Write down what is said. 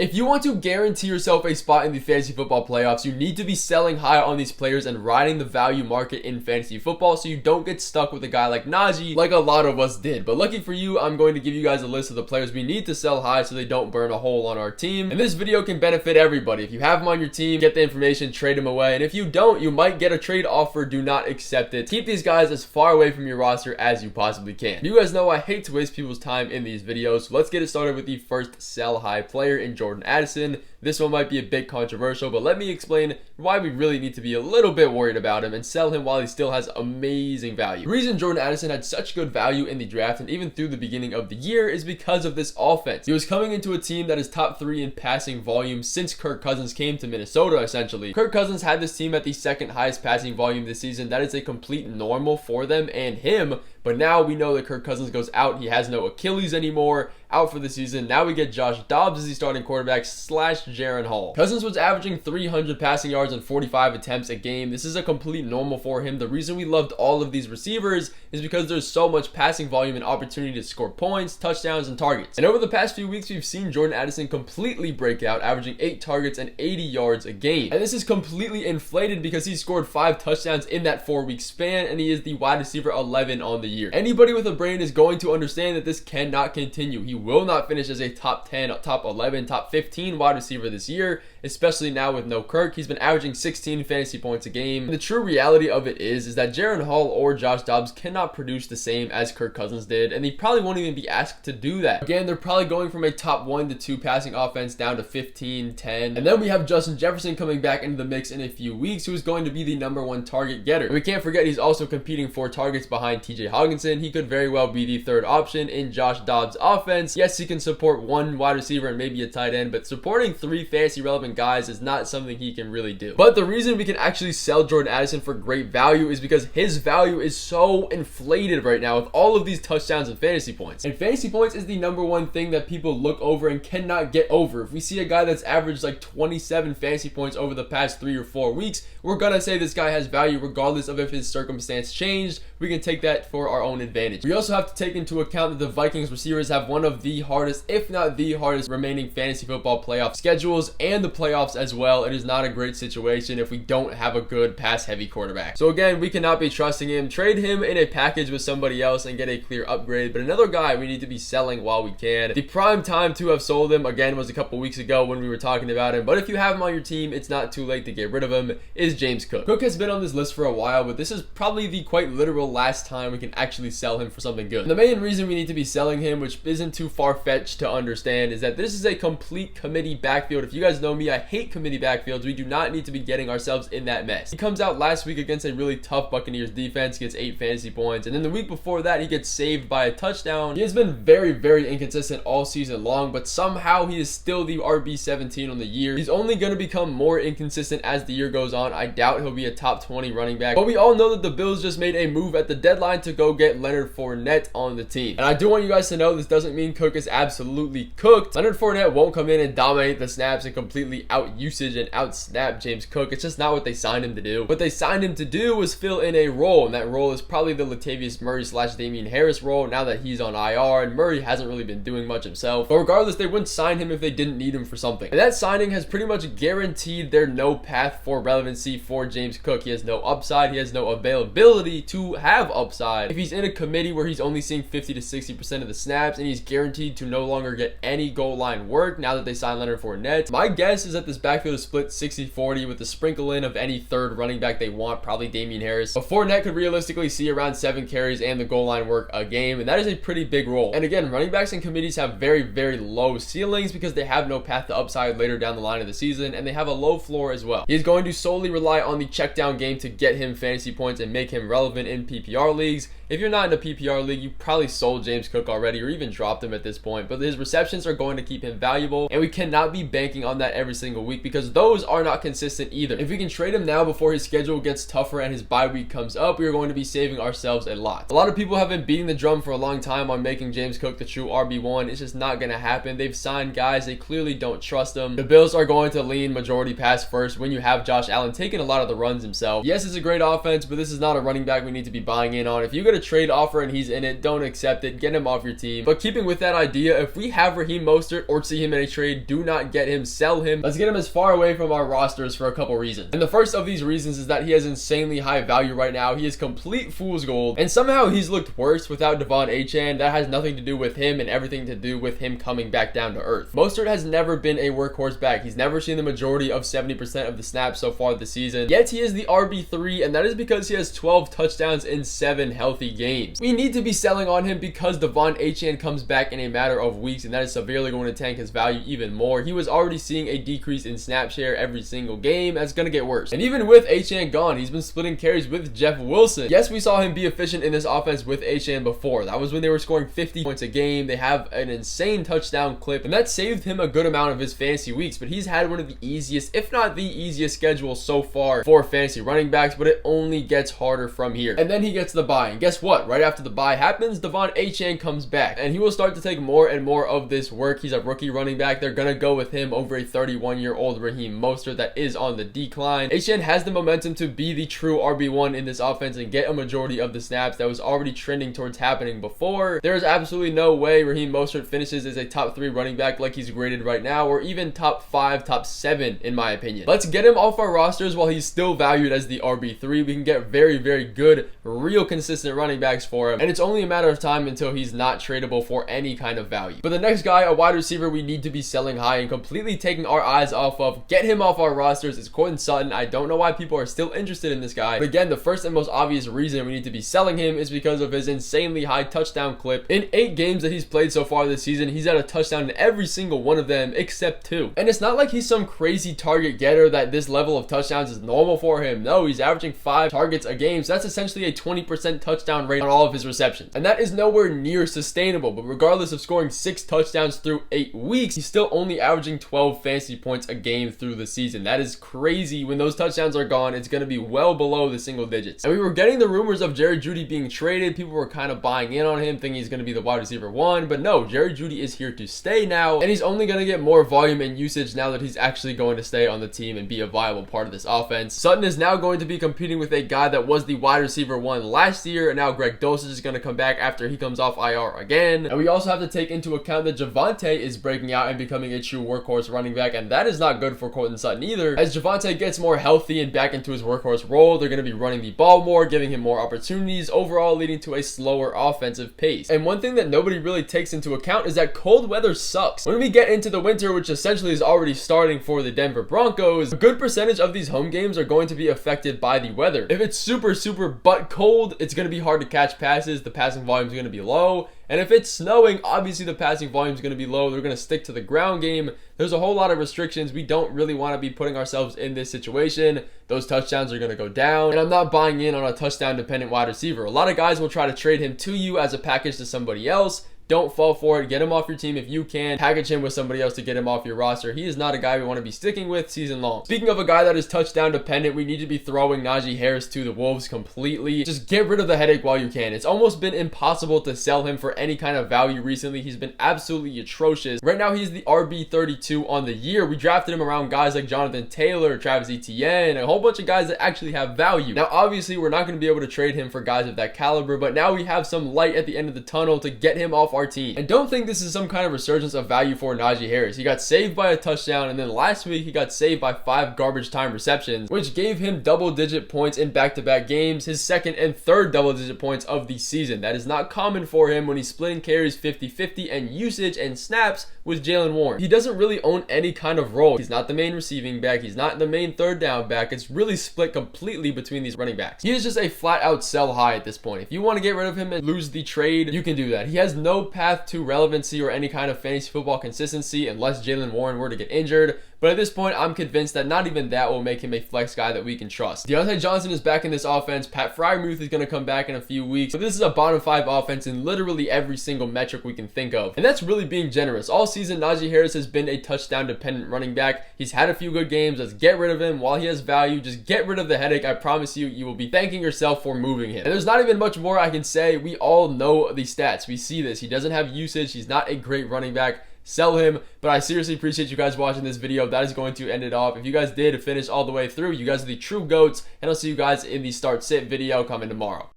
If you want to guarantee yourself a spot in the fantasy football playoffs, you need to be selling high on these players and riding the value market in fantasy football so you don't get stuck with a guy like Najee like a lot of us did. But lucky for you, I'm going to give you guys a list of the players we need to sell high so they don't burn a hole on our team. And this video can benefit everybody. If you have them on your team, get the information, trade them away. And if you don't, you might get a trade offer. Do not accept it. Keep these guys as far away from your roster as you possibly can. You guys know I hate to waste people's time in these videos, so let's get it started with the first sell high player in Jordan Addison. This one might be a bit controversial, but let me explain why we really need to be a little bit worried about him and sell him while he still has amazing value. The reason Jordan Addison had such good value in the draft and even through the beginning of the year is because of this offense. He was coming into a team that is top 3 in passing volume since Kirk Cousins came to Minnesota, essentially. Kirk Cousins had this team at the second highest passing volume this season. That is a complete normal for them and him. But now we know that Kirk Cousins goes out. He has no Achilles anymore, out for the season. Now we get Josh Dobbs as the starting quarterback / Jaren Hall. Cousins was averaging 300 passing yards and 45 attempts a game. This is a complete normal for him. The reason we loved all of these receivers is because there's so much passing volume and opportunity to score points, touchdowns, and targets. And over the past few weeks, we've seen Jordan Addison completely break out, averaging 8 targets and 80 yards a game. And this is completely inflated because he scored 5 touchdowns in that 4-week span, and he is the wide receiver 11 on the year. Anybody with a brain is going to understand that this cannot continue. He will not finish as a top 10, top 11, top 15 wide receiver this year, especially now with no Kirk. He's been averaging 16 fantasy points a game. And the true reality of it is that Jaren Hall or Josh Dobbs cannot produce the same as Kirk Cousins did, and they probably won't even be asked to do that. Again, they're probably going from a top 1 to 2 passing offense down to 15, 10. And then we have Justin Jefferson coming back into the mix in a few weeks, who is going to be the #1 target getter. And we can't forget he's also competing for targets behind TJ Hockenson. He could very well be the 3rd option in Josh Dobbs' offense. Yes, he can support 1 wide receiver and maybe a tight end, but supporting 3 fantasy relevant guys is not something he can really do. But the reason we can actually sell Jordan Addison for great value is because his value is so inflated right now with all of these touchdowns and fantasy points. And fantasy points is the #1 thing that people look over and cannot get over. If we see a guy that's averaged like 27 fantasy points over the past 3 or 4 weeks, we're gonna say this guy has value regardless of if his circumstance changed. We can take that for our own advantage. We also have to take into account that the Vikings receivers have one of the hardest, if not the hardest, remaining fantasy football playoff schedules and the playoffs as well. It is not a great situation if we don't have a good pass-heavy quarterback. So again, we cannot be trusting him. Trade him in a package with somebody else and get a clear upgrade. But another guy we need to be selling while we can. The prime time to have sold him, again, was a couple weeks ago when we were talking about him. But if you have him on your team, it's not too late to get rid of him, is James Cook. Cook has been on this list for a while, but this is probably the quite literal last time we can actually sell him for something good. And the main reason we need to be selling him, which isn't too far-fetched to understand, is that this is a complete committee backfield. If you guys know me, I hate committee backfields. We do not need to be getting ourselves in that mess. He comes out last week against a really tough Buccaneers defense, gets 8 fantasy points, and then the week before that, he gets saved by a touchdown. He has been very, very inconsistent all season long, but somehow he is still the RB17 on the year. He's only going to become more inconsistent as the year goes on. I doubt he'll be a top 20 running back, but we all know that the Bills just made a move at the deadline to go get Leonard Fournette on the team. And I do want you guys to know this doesn't mean Cook is absolutely cooked. Leonard Fournette won't come in and dominate the snaps and completely out-usage and out-snap James Cook. It's just not what they signed him to do. What they signed him to do was fill in a role, and that role is probably the Latavius Murray / Damian Harris role now that he's on IR, and Murray hasn't really been doing much himself. But regardless, they wouldn't sign him if they didn't need him for something. And that signing has pretty much guaranteed there no path for relevancy for James Cook. He has no upside. He has no availability to have upside. If he's in a committee where he's only seeing 50 to 60% of the snaps and he's guaranteed to no longer get any goal line work now that they signed Leonard Fournette, my guess is that this backfield is split 60-40 with the sprinkle in of any 3rd running back they want, probably Damian Harris. But Fournette could realistically see around 7 carries and the goal line work a game, and that is a pretty big role. And again, running backs and committees have very, very low ceilings because they have no path to upside later down the line of the season, and they have a low floor as well. He's going to solely rely on the check down game to get him fantasy points and make him relevant in PPR leagues. If you're not in a PPR league, you probably sold James Cook already or even dropped him at this point, but his receptions are going to keep him valuable, and we cannot be banking on that every single week, because those are not consistent either. If we can trade him now before his schedule gets tougher and his bye week comes up, we are going to be saving ourselves a lot. A lot of people have been beating the drum for a long time on making James Cook the true RB1. It's just not going to happen. They've signed guys, they clearly don't trust them. The Bills are going to lean majority pass first when you have Josh Allen taking a lot of the runs himself. Yes, it's a great offense, but this is not a running back we need to be buying in on. If you get a trade offer and he's in it, don't accept it. Get him off your team. But keeping with that idea, if we have Raheem Mostert or see him in a trade, do not get him, sell him. Let's get him as far away from our rosters for a couple reasons. And the first of these reasons is that he has insanely high value right now. He is complete fool's gold, and somehow he's looked worse without Devon Achane. That has nothing to do with him and everything to do with him coming back down to earth. Mostert has never been a workhorse back. He's never seen the majority of 70% of the snaps so far this season, yet he is the RB3, and that is because he has 12 touchdowns in 7 healthy games. We need to be selling on him because Devon Achane comes back in a matter of weeks, and that is severely going to tank his value even more. He was already seeing a decrease in snap share every single game. That's going to get worse. And even with Achane gone, he's been splitting carries with Jeff Wilson. Yes, we saw him be efficient in this offense with Achane before. That was when they were scoring 50 points a game. They have an insane touchdown clip, and that saved him a good amount of his fantasy weeks. But he's had one of the easiest, if not the easiest schedules so far for fantasy running backs, but it only gets harder from here. And then he gets the bye, and guess what? Right after the bye happens, Devon Achane comes back, and he will start to take more and more of this work. He's a rookie running back. They're gonna go with him over a 31-year-old Raheem Mostert that is on the decline. Achane has the momentum to be the true RB1 in this offense and get a majority of the snaps. That was already trending towards happening before. There is absolutely no way Raheem Mostert finishes as a top 3 running back like he's graded right now, or even top 5, top 7 in my opinion. Let's get him off our rosters while he's still valued as the RB3. We can get very, very good, real consistent running backs for him, and it's only a matter of time until he's not tradable for any kind of value. But the next guy, a wide receiver we need to be selling high and completely taking our eyes off of, get him off our rosters, is Courtland Sutton. I don't know why people are still interested in this guy, but again, the first and most obvious reason we need to be selling him is because of his insanely high touchdown clip. In 8 games that he's played so far this season, he's had a touchdown in every single one of them except 2. And it's not like he's some crazy target getter that this level of touchdowns is normal for him. No, he's averaging 5 targets a game, so that's essentially a 20% touchdown rate on all of his receptions, and that is nowhere near sustainable. But regardless of scoring 6 touchdowns through 8 weeks, he's still only averaging 12 fantasy points a game through the season. That is crazy. When those touchdowns are gone, it's going to be well below the single digits. And we were getting the rumors of Jerry Jeudy being traded. People were kind of buying in on him, thinking he's going to be the wide receiver 1, but no, Jerry Jeudy is here to stay now, and he's only going to get more volume and usage now that he's actually going to stay on the team and be a viable part of this offense. Sutton is now going to be competing with a guy that was the wide receiver 1 last year, and now Greg Dulcich is going to come back after he comes off IR again. And we also have to take into account that Javonte is breaking out and becoming a true workhorse running back, and that is not good for Courtland Sutton either. As Javonte gets more healthy and back into his workhorse role, they're going to be running the ball more, giving him more opportunities, overall leading to a slower offensive pace. And one thing that nobody really takes into account is that cold weather sucks. When we get into the winter, which essentially is already starting for the Denver Broncos, a good percentage of these home games are going to be affected by the weather. If it's super butt cold, it's going to be hard to catch passes. The passing volume is going to be low. And if it's snowing, obviously the passing volume is going to be low. They're going to stick to the ground game. There's a whole lot of restrictions. We don't really want to be putting ourselves in this situation. Those touchdowns are going to go down. And I'm not buying in on a touchdown dependent wide receiver. A lot of guys will try to trade him to you as a package to somebody else. Don't fall for it. Get him off your team if you can. Package him with somebody else to get him off your roster. He is not a guy we want to be sticking with season long. Speaking of a guy that is touchdown dependent, we need to be throwing Najee Harris to the Wolves completely. Just get rid of the headache while you can. It's almost been impossible to sell him for any kind of value recently. He's been absolutely atrocious. Right now, he's the RB32 on the year. We drafted him around guys like Jonathan Taylor, Travis Etienne, a whole bunch of guys that actually have value. Now, obviously, we're not going to be able to trade him for guys of that caliber, but now we have some light at the end of the tunnel to get him off our team. And don't think this is some kind of resurgence of value for Najee Harris. He got saved by a touchdown, and then last week he got saved by 5 garbage time receptions, which gave him double-digit points in back-to-back games, his second and third double-digit points of the season. That is not common for him when he's splitting carries 50-50 and usage and snaps with Jalen Warren. He doesn't really own any kind of role. He's not the main receiving back. He's not the main third down back. It's really split completely between these running backs. He is just a flat-out sell high at this point. If you want to get rid of him and lose the trade, you can do that. He has no path to relevancy or any kind of fantasy football consistency unless Jaylen Warren were to get injured. But at this point, I'm convinced that not even that will make him a flex guy that we can trust. Deontay Johnson is back in this offense. Pat Freiermuth is going to come back in a few weeks. But this is a bottom 5 offense in literally every single metric we can think of. And that's really being generous. All season, Najee Harris has been a touchdown-dependent running back. He's had a few good games. Let's get rid of him while he has value. Just get rid of the headache. I promise you, you will be thanking yourself for moving him. And there's not even much more I can say. We all know the stats. We see this. He doesn't have usage. He's not a great running back. Sell him. But I seriously appreciate you guys watching this video. That is going to end it off. If you guys did finish all the way through, you guys are the true GOATs, and I'll see you guys in the start sit video coming tomorrow.